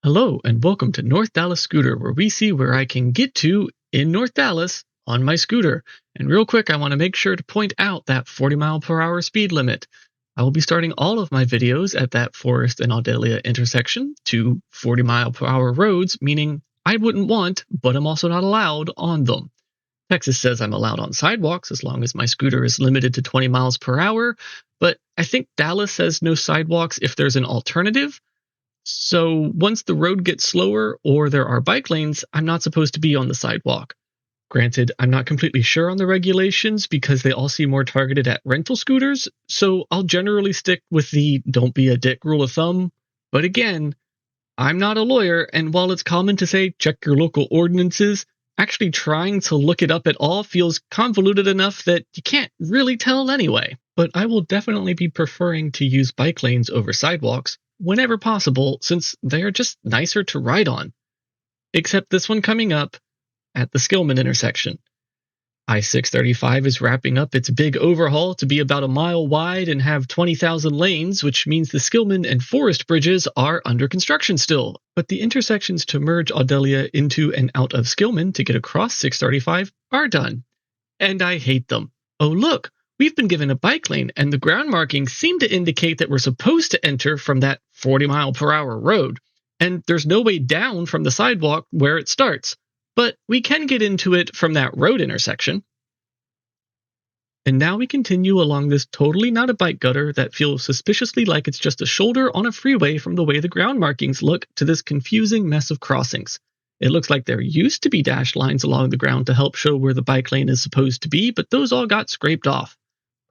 Hello and welcome to North Dallas Scooter, where we see where I can get to in North Dallas on my scooter. And real quick, I want to make sure to point out that 40-mile-per-hour speed limit. I will be starting all of my videos at that Forest and Audelia intersection to 40-mile-per-hour roads, meaning I wouldn't want, but I'm also not allowed on them. Texas says I'm allowed on sidewalks as long as my scooter is limited to 20 miles per hour, but I think Dallas says no sidewalks if there's an alternative. So once the road gets slower or there are bike lanes, I'm not supposed to be on the sidewalk. Granted, I'm not completely sure on the regulations because they all seem more targeted at rental scooters, so I'll generally stick with the don't be a dick rule of thumb. But again, I'm not a lawyer, and while it's common to say check your local ordinances, actually trying to look it up at all feels convoluted enough that you can't really tell anyway. But I will definitely be preferring to use bike lanes over sidewalks whenever possible, since they are just nicer to ride on. Except this one coming up at the Skillman intersection. I-635 is wrapping up its big overhaul to be about a mile wide and have 20,000 lanes, which means the Skillman and Forest bridges are under construction still. But the intersections to merge Audelia into and out of Skillman to get across 635 are done. And I hate them. Oh look! We've been given a bike lane, and the ground markings seem to indicate that we're supposed to enter from that 40-mile-per-hour road, and there's no way down from the sidewalk where it starts, but we can get into it from that road intersection. And now we continue along this totally not a bike gutter that feels suspiciously like it's just a shoulder on a freeway from the way the ground markings look to this confusing mess of crossings. It looks like there used to be dashed lines along the ground to help show where the bike lane is supposed to be, but those all got scraped off.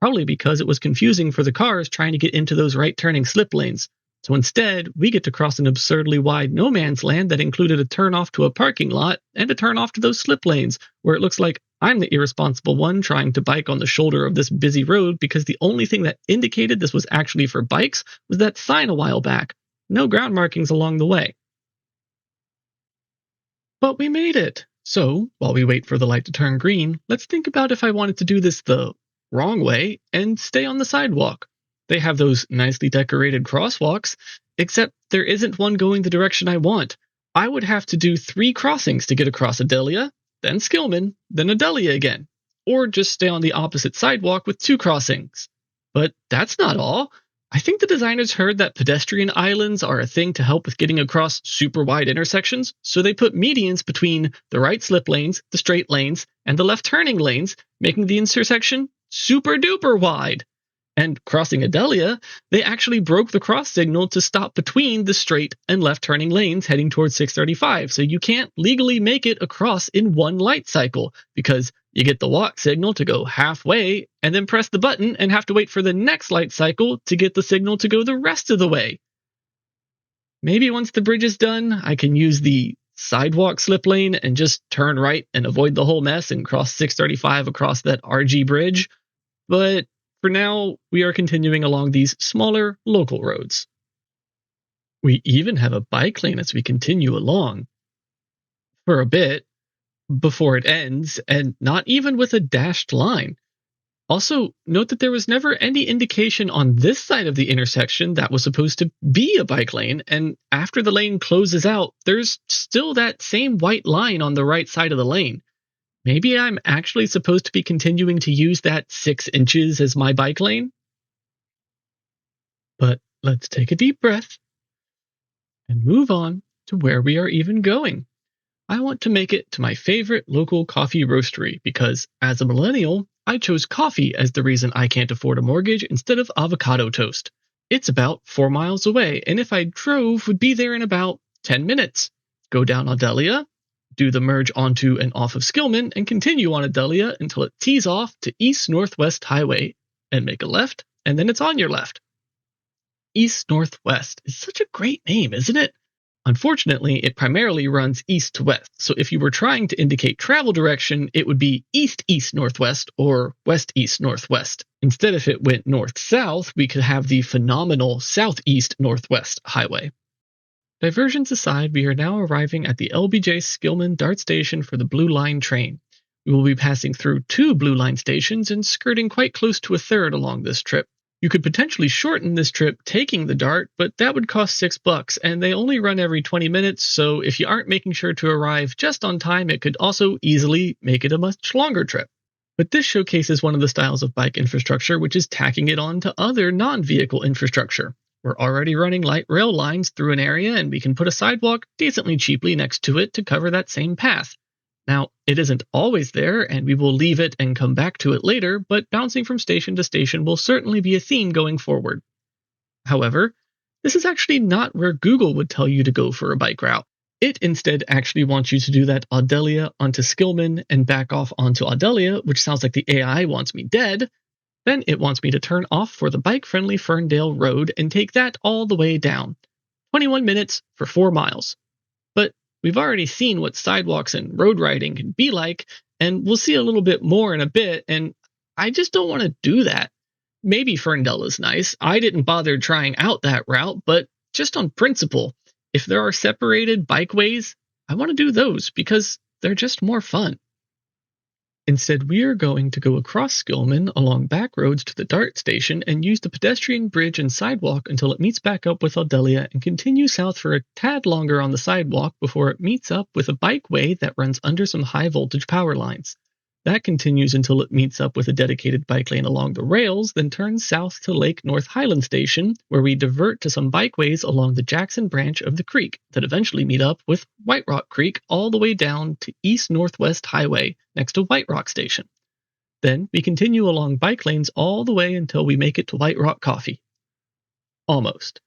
Probably because it was confusing for the cars trying to get into those right-turning slip lanes. So instead, we get to cross an absurdly wide no man's land that included a turn-off to a parking lot and a turn-off to those slip lanes, where it looks like I'm the irresponsible one trying to bike on the shoulder of this busy road because the only thing that indicated this was actually for bikes was that sign a while back. No ground markings along the way. But we made it! So, while we wait for the light to turn green, let's think about if I wanted to do this the wrong way and stay on the sidewalk. They have those nicely decorated crosswalks, except there isn't one going the direction I want. I would have to do 3 crossings to get across Audelia, then Skillman, then Audelia again, or just stay on the opposite sidewalk with 2 crossings. But that's not all. I think the designers heard that pedestrian islands are a thing to help with getting across super wide intersections, so they put medians between the right slip lanes, the straight lanes, and the left turning lanes, making the intersection super duper wide. And crossing Audelia, they actually broke the cross signal to stop between the straight and left turning lanes heading towards 635, so you can't legally make it across in one light cycle, because you get the walk signal to go halfway and then press the button and have to wait for the next light cycle to get the signal to go the rest of the way. Maybe once the bridge is done, I can use the sidewalk slip lane and just turn right and avoid the whole mess and cross 635 across that RG bridge. But for now, we are continuing along these smaller local roads. We even have a bike lane as we continue along. For a bit, before it ends, and not even with a dashed line. Also, note that there was never any indication on this side of the intersection that was supposed to be a bike lane, and after the lane closes out, there's still that same white line on the right side of the lane. Maybe I'm actually supposed to be continuing to use that 6 inches as my bike lane? But let's take a deep breath and move on to where we are even going. I want to make it to my favorite local coffee roastery because, as a millennial, I chose coffee as the reason I can't afford a mortgage instead of avocado toast. It's about 4 miles away, and if I drove, would be there in about 10 minutes. Go down Audelia, do the merge onto and off of Skillman, and continue on Audelia until it tees off to East-Northwest Highway, and make a left, and then it's on your left. East-Northwest is such a great name, isn't it? Unfortunately, it primarily runs east to west, so if you were trying to indicate travel direction, it would be east-east-northwest or west-east-northwest. Instead, if it went north-south, we could have the phenomenal southeast-northwest highway. Diversions aside, we are now arriving at the LBJ Skillman Dart Station for the Blue Line train. We will be passing through 2 Blue Line stations and skirting quite close to a third along this trip. You could potentially shorten this trip taking the DART, but that would cost $6, and they only run every 20 minutes, so if you aren't making sure to arrive just on time, it could also easily make it a much longer trip. But this showcases one of the styles of bike infrastructure, which is tacking it on to other non-vehicle infrastructure. We're already running light rail lines through an area, and we can put a sidewalk decently cheaply next to it to cover that same path. Now, it isn't always there, and we will leave it and come back to it later, but bouncing from station to station will certainly be a theme going forward. However, this is actually not where Google would tell you to go for a bike route. It instead actually wants you to do that Audelia onto Skillman and back off onto Audelia, which sounds like the AI wants me dead. Then it wants me to turn off for the bike-friendly Ferndale Road and take that all the way down. 21 minutes for 4 miles. But we've already seen what sidewalks and road riding can be like, and we'll see a little bit more in a bit, and I just don't want to do that. Maybe Ferndale is nice. I didn't bother trying out that route, but just on principle, if there are separated bikeways, I want to do those because they're just more fun. Instead, we are going to go across Skillman along back roads to the DART station and use the pedestrian bridge and sidewalk until it meets back up with Audelia and continue south for a tad longer on the sidewalk before it meets up with a bikeway that runs under some high voltage power lines. That continues until it meets up with a dedicated bike lane along the rails, then turns south to North Lake Highlands station, where we divert to some bikeways along the Jackson branch of the creek that eventually meet up with White Rock Creek all the way down to East Northwest Highway next to White Rock Station. Then we continue along bike lanes all the way until we make it to White Rock Coffee. Almost.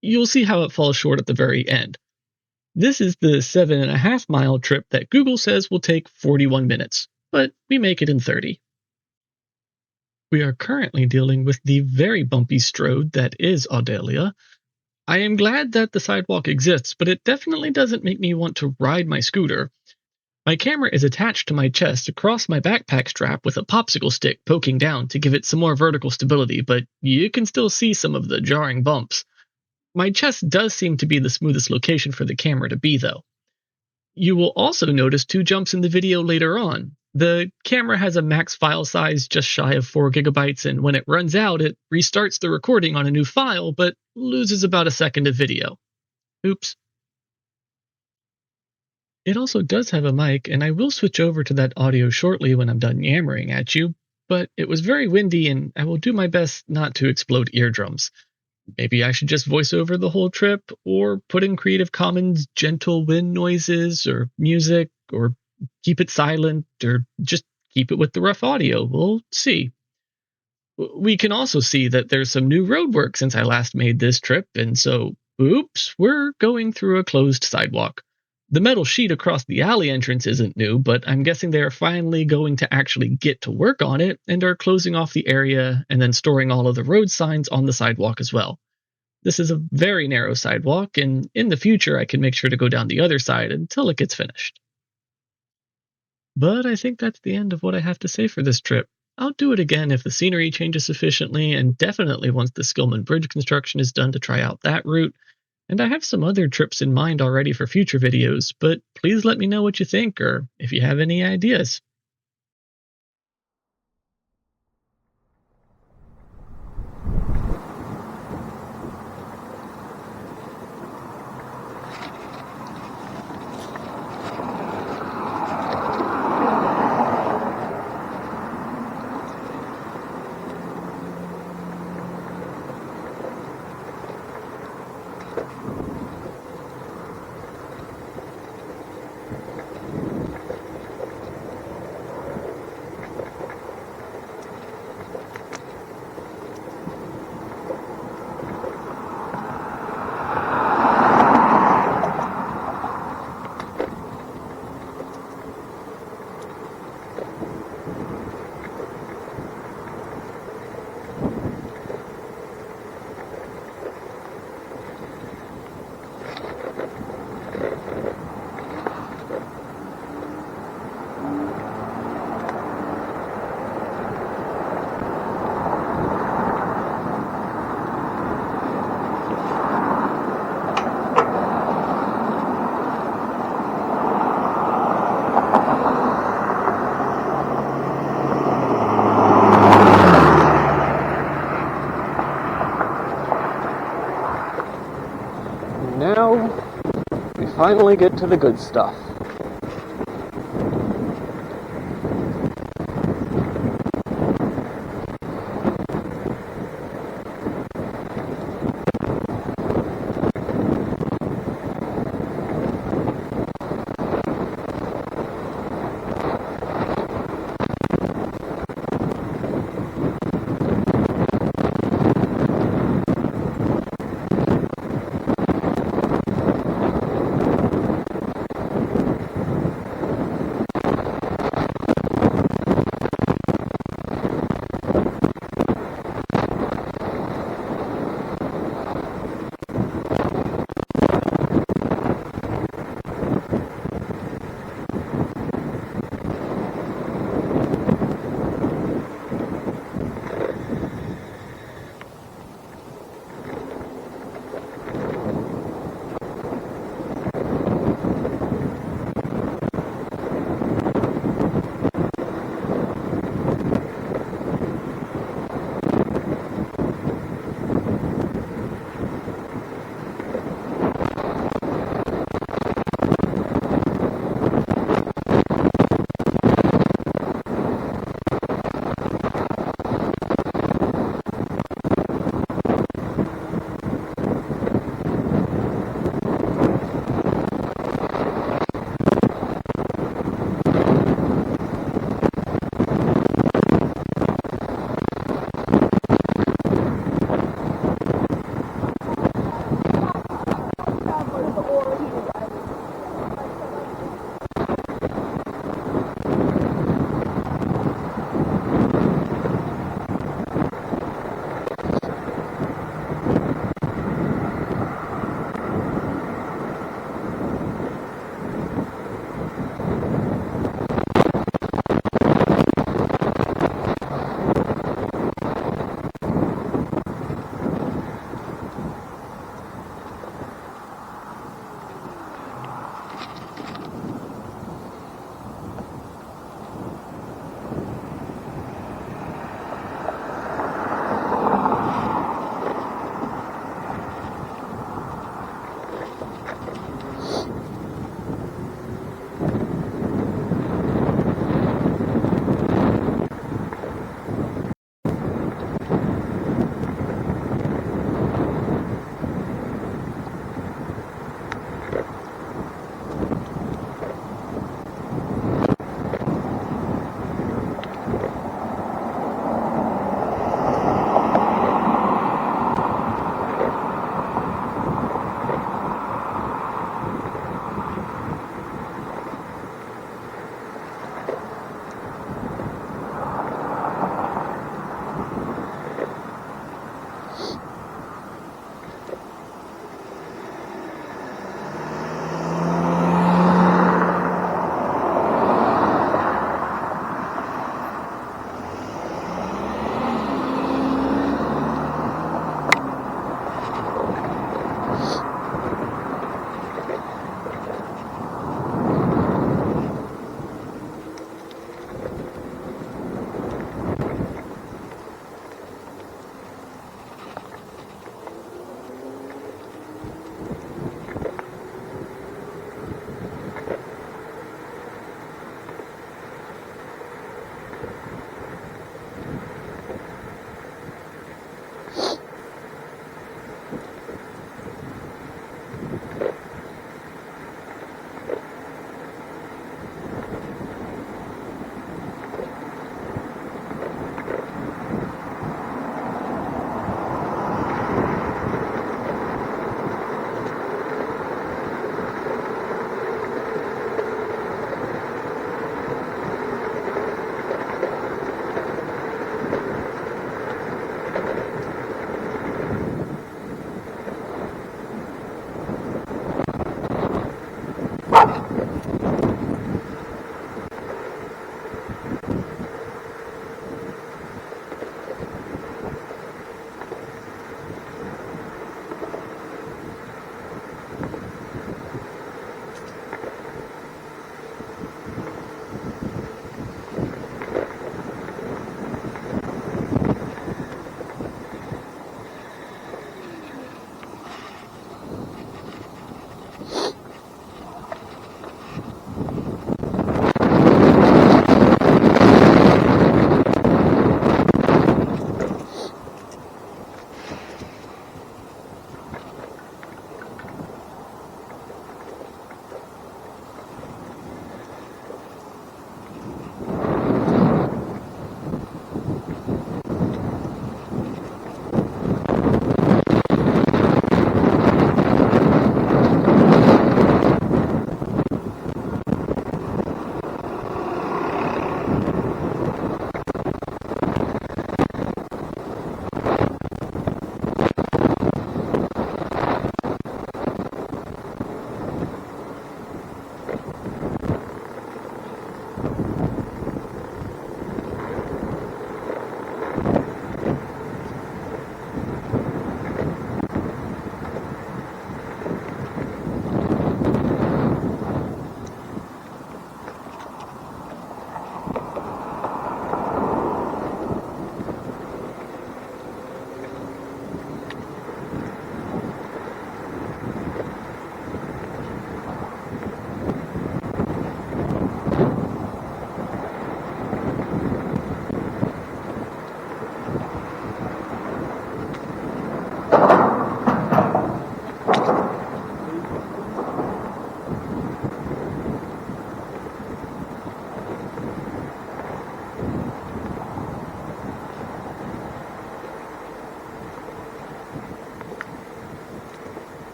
You'll see how it falls short at the very end. This is the 7.5 mile trip that Google says will take 41 minutes. But we make it in 30. We are currently dealing with the very bumpy strode that is Audelia. I am glad that the sidewalk exists, but it definitely doesn't make me want to ride my scooter. My camera is attached to my chest across my backpack strap with a popsicle stick poking down to give it some more vertical stability, but you can still see some of the jarring bumps. My chest does seem to be the smoothest location for the camera to be, though. You will also notice 2 jumps in the video later on. The camera has a max file size just shy of 4 gigabytes, and when it runs out, it restarts the recording on a new file, but loses about a second of video. Oops. It also does have a mic, and I will switch over to that audio shortly when I'm done yammering at you, but it was very windy, and I will do my best not to explode eardrums. Maybe I should just voice over the whole trip, or put in Creative Commons gentle wind noises, or music, or keep it silent, or just keep it with the rough audio. We'll see. We can also see that there's some new roadwork since I last made this trip, and so, oops, we're going through a closed sidewalk. The metal sheet across the alley entrance isn't new, but I'm guessing they are finally going to actually get to work on it and are closing off the area and then storing all of the road signs on the sidewalk as well. This is a very narrow sidewalk, and in the future I can make sure to go down the other side until it gets finished. But I think that's the end of what I have to say for this trip. I'll do it again if the scenery changes sufficiently, and definitely once the Skillman Bridge construction is done to try out that route. And I have some other trips in mind already for future videos, but please let me know what you think or if you have any ideas. finally get to the good stuff.